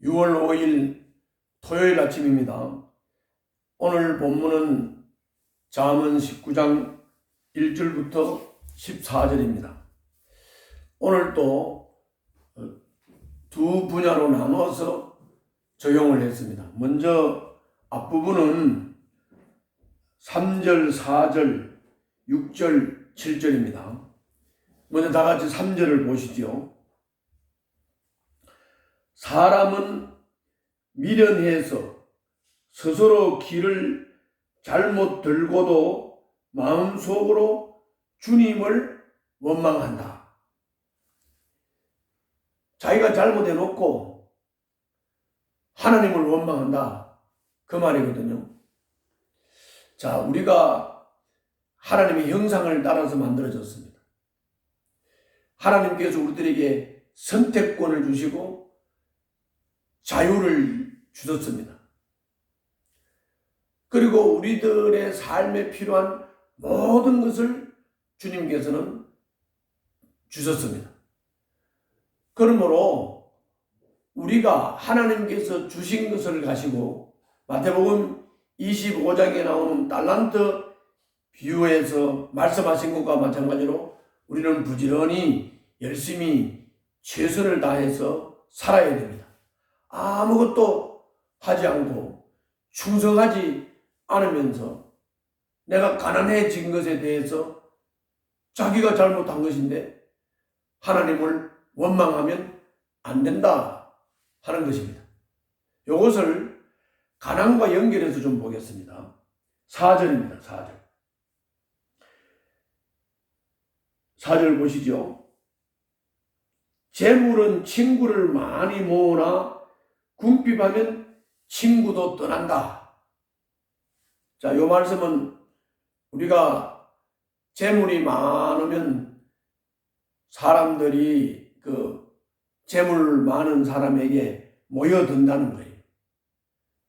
6월 5일 토요일 아침입니다. 오늘 본문은 잠언 19장 1절부터 14절입니다. 오늘 또 두 분야로 나눠서 적용을 했습니다. 먼저 앞부분은 3절, 4절, 6절, 7절입니다. 먼저 다 같이 3절을 보시죠. 사람은 미련해서 스스로 길을 잘못 들고도 마음속으로 주님을 원망한다. 자기가 잘못해놓고 하나님을 원망한다. 그 말이거든요. 자, 우리가 하나님의 형상을 따라서 만들어졌습니다. 하나님께서 우리들에게 선택권을 주시고 자유를 주셨습니다. 그리고 우리들의 삶에 필요한 모든 것을 주님께서는 주셨습니다. 그러므로 우리가 하나님께서 주신 것을 가지고 마태복음 25장에 나오는 달란트 비유에서 말씀하신 것과 마찬가지로 우리는 부지런히 열심히 최선을 다해서 살아야 됩니다. 아무것도 하지 않고 충성하지 않으면서 내가 가난해진 것에 대해서 자기가 잘못한 것인데 하나님을 원망하면 안 된다 하는 것입니다. 이것을 가난과 연결해서 좀 보겠습니다. 4절입니다. 4절. 4절 보시죠. 재물은 친구를 많이 모으나 궁핍하면 친구도 떠난다. 자, 이 말씀은 우리가 재물이 많으면 사람들이 재물 많은 사람에게 모여든다는 거예요.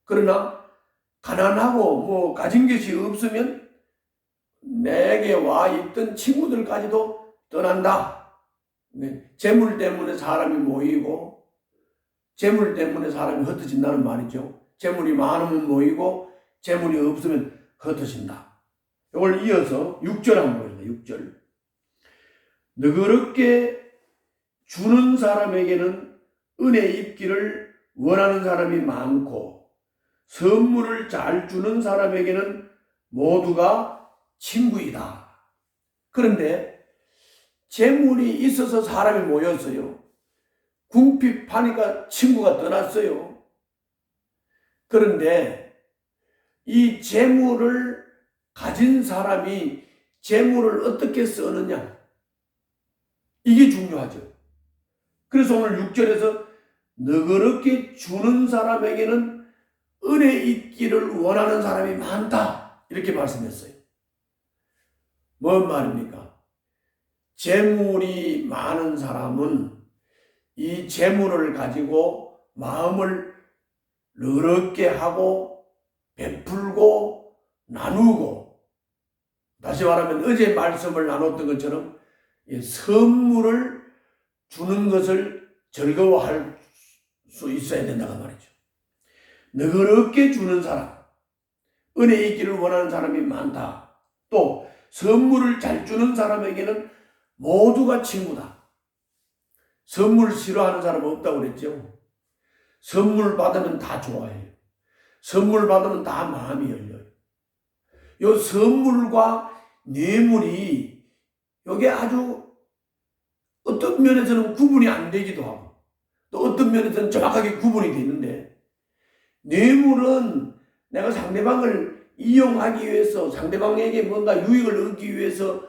그러나 가난하고 가진 것이 없으면 내게 와 있던 친구들까지도 떠난다. 재물 때문에 사람이 모이고 재물 때문에 사람이 흩어진다는 말이죠. 재물이 많으면 모이고 재물이 없으면 흩어진다. 이걸 이어서 6절 한번 보겠습니다. 6절. 너그럽게 주는 사람에게는 은혜 입기를 원하는 사람이 많고 선물을 잘 주는 사람에게는 모두가 친구이다. 그런데 재물이 있어서 사람이 모였어요. 궁핍하니까 친구가 떠났어요. 그런데 이 재물을 가진 사람이 재물을 어떻게 쓰느냐, 이게 중요하죠. 그래서 오늘 6절에서 너그럽게 주는 사람에게는 은혜 있기를 원하는 사람이 많다, 이렇게 말씀했어요. 뭔 말입니까? 재물이 많은 사람은 이 재물을 가지고 마음을 너럽게 하고 베풀고 나누고, 다시 말하면 어제 말씀을 나눴던 것처럼 선물을 주는 것을 즐거워할 수 있어야 된다고 말이죠. 너그럽게 주는 사람, 은혜 있기를 원하는 사람이 많다. 또 선물을 잘 주는 사람에게는 모두가 친구다. 선물 싫어하는 사람은 없다고 그랬죠. 선물 받으면 다 좋아해요. 선물 받으면 다 마음이 열려요. 이 선물과 뇌물이 이게 아주 어떤 면에서는 구분이 안 되기도 하고 또 어떤 면에서는 정확하게 구분이 되는데, 뇌물은 내가 상대방을 이용하기 위해서 상대방에게 뭔가 유익을 얻기 위해서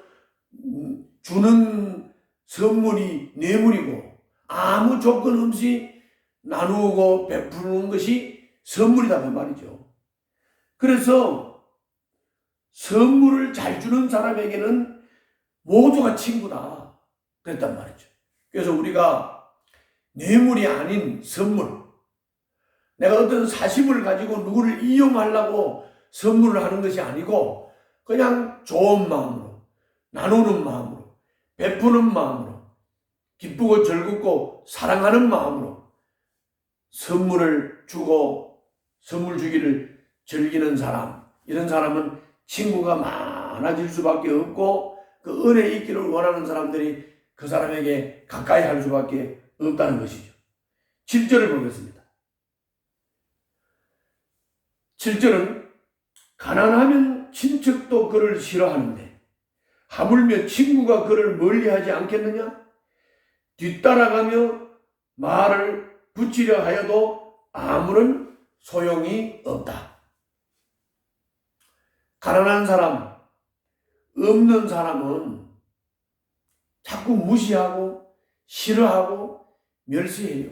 주는 선물이 뇌물이고, 아무 조건 없이 나누고 베푸는 것이 선물이다 그 말이죠. 그래서 선물을 잘 주는 사람에게는 모두가 친구다 그랬단 말이죠. 그래서 우리가 뇌물이 아닌 선물, 내가 어떤 사심을 가지고 누구를 이용하려고 선물을 하는 것이 아니고 그냥 좋은 마음으로, 나누는 마음으로, 베푸는 마음으로, 기쁘고 즐겁고 사랑하는 마음으로 선물을 주고 선물 주기를 즐기는 사람, 이런 사람은 친구가 많아질 수밖에 없고 그 은혜 있기를 원하는 사람들이 그 사람에게 가까이 할 수밖에 없다는 것이죠. 7절을 보겠습니다. 7절은 가난하면 친척도 그를 싫어하는데 하물며 친구가 그를 멀리하지 않겠느냐? 뒤따라가며 말을 붙이려 하여도 아무런 소용이 없다. 가난한 사람, 없는 사람은 자꾸 무시하고 싫어하고 멸시해요.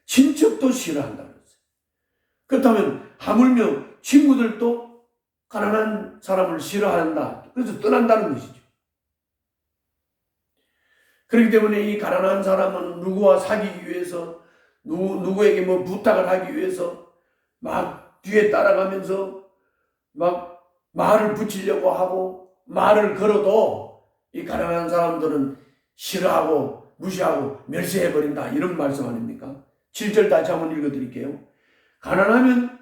친척도 싫어한다는 거예요. 그렇다면 하물며 친구들도 가난한 사람을 싫어한다. 그래서 떠난다는 것이죠. 그렇기 때문에 이 가난한 사람은 누구와 사귀기 위해서 누구에게 뭐 부탁을 하기 위해서 막 뒤에 따라가면서 막 말을 붙이려고 하고 말을 걸어도 이 가난한 사람들은 싫어하고 무시하고 멸시해버린다. 이런 말씀 아닙니까? 7절 다시 한번 읽어드릴게요. 가난하면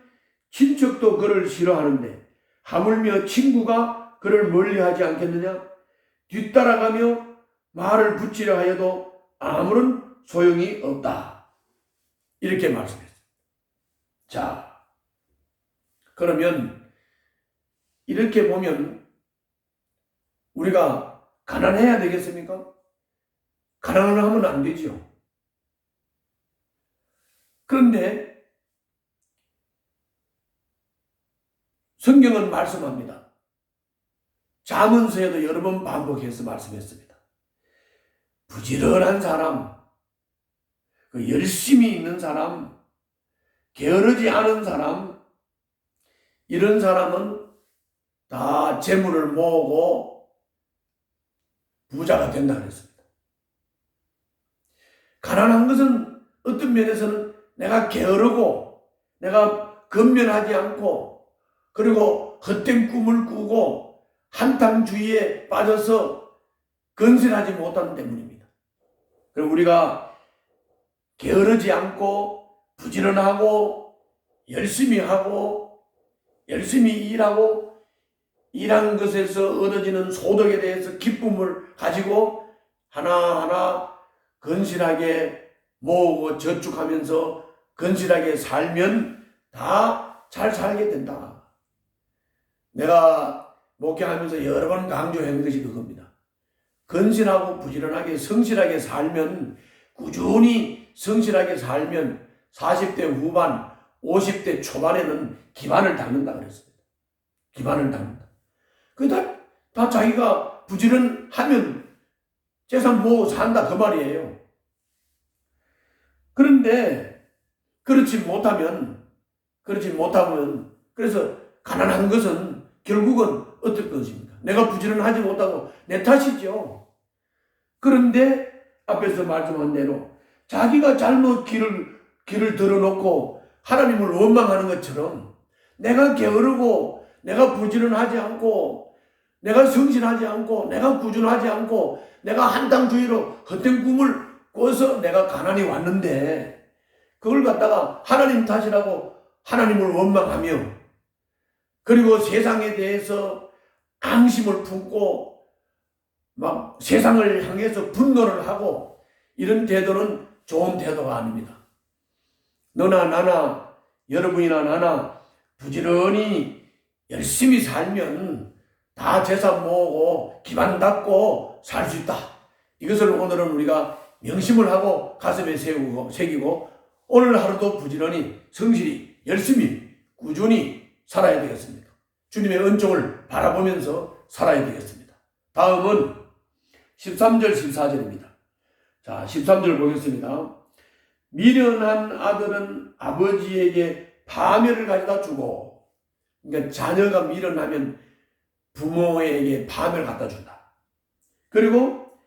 친척도 그를 싫어하는데 하물며 친구가 그를 멀리하지 않겠느냐? 뒤따라가며 말을 붙이려 하여도 아무런 소용이 없다. 이렇게 말씀했어요. 자, 그러면 이렇게 보면 우리가 가난해야 되겠습니까? 가난을 하면 안 되죠. 그런데 성경은 말씀합니다. 잠언서에도 여러 번 반복해서 말씀했습니다. 부지런한 사람, 열심히 있는 사람, 게으르지 않은 사람, 이런 사람은 다 재물을 모으고 부자가 된다 그랬습니다. 가난한 것은 어떤 면에서는 내가 게으르고 내가 근면하지 않고 그리고 헛된 꿈을 꾸고 한탕주의에 빠져서 건실하지 못하는 때문입니다. 그리고 우리가 게으르지 않고 부지런하고 열심히 하고 열심히 일하고 일한 것에서 얻어지는 소득에 대해서 기쁨을 가지고 하나하나 건실하게 모으고 저축하면서 건실하게 살면 다 잘 살게 된다. 내가 목회하면서 여러 번 강조한 것이 그겁니다. 건실하고 부지런하게 성실하게 살면, 꾸준히 성실하게 살면 40대 후반 50대 초반에는 기반을 닦는다 그랬습니다. 기반을 닦는다. 그게 다 자기가 부지런하면 재산 모으고 산다 그 말이에요. 그런데 그렇지 못하면 그래서 가난한 것은 결국은 어떨 것입니까? 내가 부지런하지 못하고 내 탓이죠. 그런데 앞에서 말씀한 대로 자기가 잘못 길을 들어놓고 하나님을 원망하는 것처럼 내가 게으르고 내가 부지런하지 않고 내가 성실하지 않고 내가 꾸준하지 않고 내가 한탕주의로 헛된 꿈을 꿔서 내가 가난이 왔는데 그걸 갖다가 하나님 탓이라고 하나님을 원망하며 그리고 세상에 대해서 앙심을 품고 막 세상을 향해서 분노를 하고 이런 태도는 좋은 태도가 아닙니다. 너나 나나 여러분이나 나나 부지런히 열심히 살면 다 재산 모으고 기반 닦고 살 수 있다. 이것을 오늘은 우리가 명심을 하고 가슴에 새기고 오늘 하루도 부지런히 성실히 열심히 꾸준히 살아야 되겠습니다. 주님의 은총을 바라보면서 살아야 되겠습니다. 다음은 13절 14절입니다. 자, 13절 보겠습니다. 미련한 아들은 아버지에게 파멸을 가져다 주고, 그러니까 자녀가 미련하면 부모에게 파멸을 갖다 준다. 그리고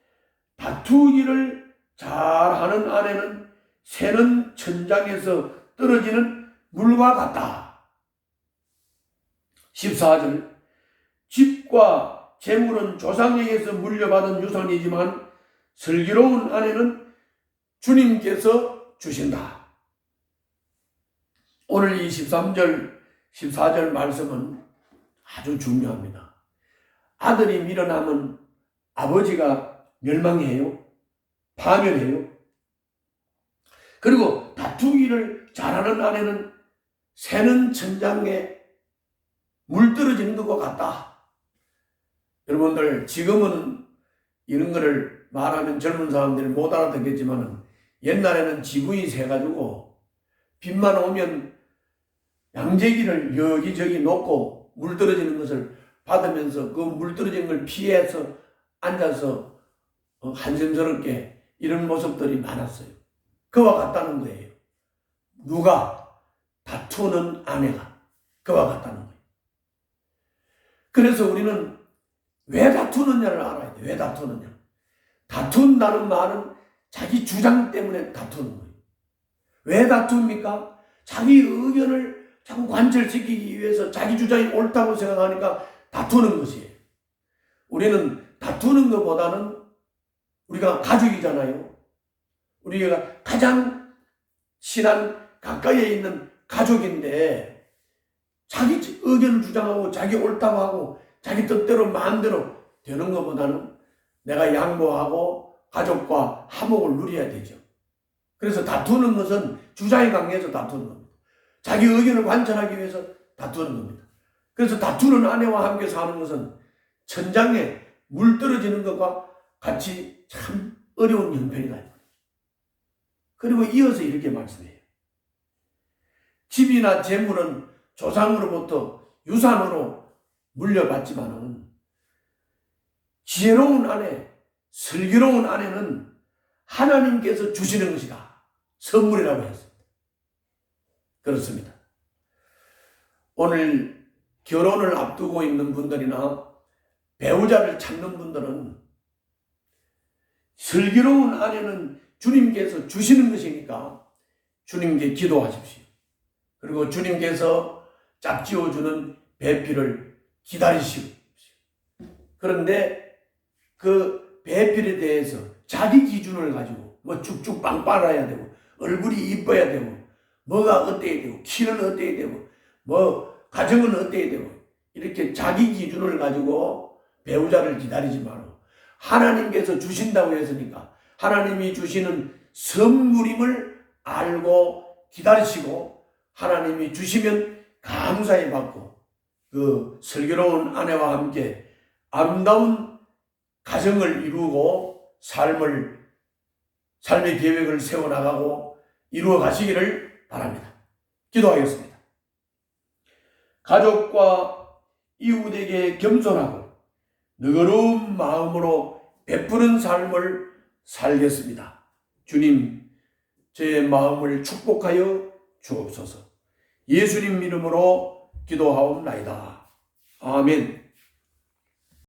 다투기를 잘하는 아내는 새는 천장에서 떨어지는 물과 같다. 14절 집과 재물은 조상에게서 물려받은 유산이지만 슬기로운 아내는 주님께서 주신다. 오늘 이 13절, 14절 말씀은 아주 중요합니다. 아들이 밀어나면 아버지가 멸망해요? 파멸해요? 그리고 다투기를 잘하는 아내는 새는 천장에 물 떨어지는 것과 같다. 여러분들 지금은 이런 거를 말하면 젊은 사람들이 못 알아듣겠지만 옛날에는 지붕이 새가지고 비만 오면 양재기를 여기저기 놓고 물 떨어지는 것을 받으면서 그 물 떨어지는 걸 피해서 앉아서 한심스럽게 이런 모습들이 많았어요. 그와 같다는 거예요. 누가? 다투는 아내가 그와 같다는 거예요. 그래서 우리는 왜 다투느냐를 알아야 돼요. 왜 다투느냐. 다툰다는 말은 자기 주장 때문에 다투는 거예요. 왜 다툽니까? 자기 의견을 자꾸 관철시키기 위해서 자기 주장이 옳다고 생각하니까 다투는 것이에요. 우리는 다투는 것보다는 우리가 가족이잖아요. 우리가 가장 친한 가까이에 있는 가족인데 자기 의견을 주장하고 자기 옳다고 하고 자기 뜻대로 마음대로 되는 것보다는 내가 양보하고 가족과 화목을 누려야 되죠. 그래서 다투는 것은 주장이 강해서 다투는 겁니다. 자기 의견을 관철하기 위해서 다투는 겁니다. 그래서 다투는 아내와 함께 사는 것은 천장에 물 떨어지는 것과 같이 참 어려운 형편이다. 그리고 이어서 이렇게 말씀해요. 집이나 재물은 조상으로부터 유산으로 물려받지만은 지혜로운 아내, 슬기로운 아내는 하나님께서 주시는 것이다. 선물이라고 했습니다. 그렇습니다. 오늘 결혼을 앞두고 있는 분들이나 배우자를 찾는 분들은 슬기로운 아내는 주님께서 주시는 것이니까 주님께 기도하십시오. 그리고 주님께서 짝지어주는 배필을 기다리십시오. 그런데 그 배필에 대해서 자기 기준을 가지고 뭐 쭉쭉 빵 빨아야 되고 얼굴이 이뻐야 되고 뭐가 어때야 되고 키는 어때야 되고 뭐 가정은 어때야 되고 이렇게 자기 기준을 가지고 배우자를 기다리지 말고 하나님께서 주신다고 했으니까 하나님이 주시는 선물임을 알고 기다리시고 하나님이 주시면 감사히 받고 그 슬기로운 아내와 함께 아름다운 가정을 이루고 삶의 계획을 세워나가고 이루어 가시기를 바랍니다. 기도하겠습니다. 가족과 이웃에게 겸손하고 너그러운 마음으로 베푸는 삶을 살겠습니다. 주님, 제 마음을 축복하여 주옵소서. 예수님 이름으로 기도하옵나이다. 아멘.